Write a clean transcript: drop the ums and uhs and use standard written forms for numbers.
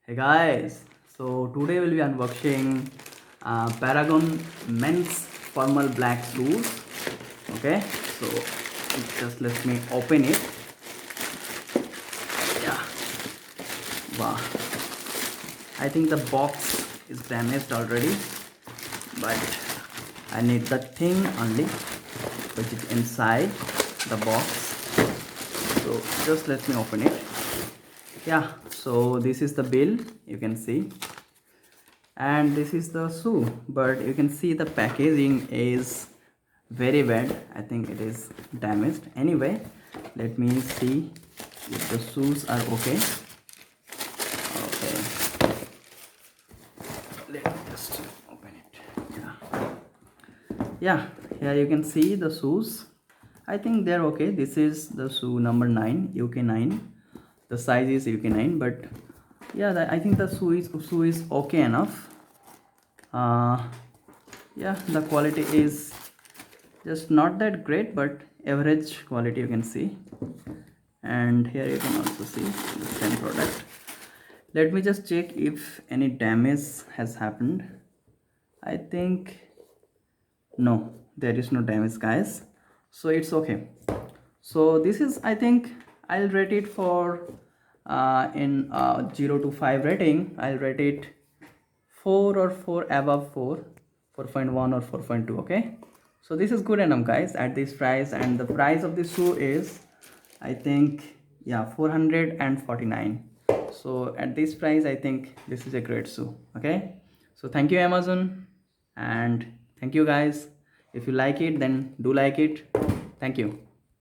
Hey guys, so today we'll be unboxing Paragon men's formal black shoes. Okay, so just let me open it. Yeah, wow. I think the box is damaged already, but I need the thing only which is inside the box. So just let me open it. Yeah, so this is the bill, you can see, and this is the shoe, but you can see the packaging is very bad. I think it is damaged. Anyway, let me see if the shoes are okay. Okay, let me just open it. Yeah, here you can see the shoes. I think they're okay. This is the shoe number 9, UK9. The size is UK9, but yeah, I think the shoe is okay enough. Yeah, the quality is just not that great, but average quality, you can see. And here you can also see the same product. Let me just check if any damage has happened. I think no, there is no damage, guys, so it's okay. So this is, I think I'll rate it for in 0 to 5 rating, I'll rate it 4 or 4 above 4, 4.1 or 4.2. okay, so this is good enough, guys, at this price. And the price of this shoe is, I think, yeah, 449. So at this price, I think this is a great shoe. Okay, so thank you, Amazon, and thank you, guys. If you like it, then do like it. Thank you.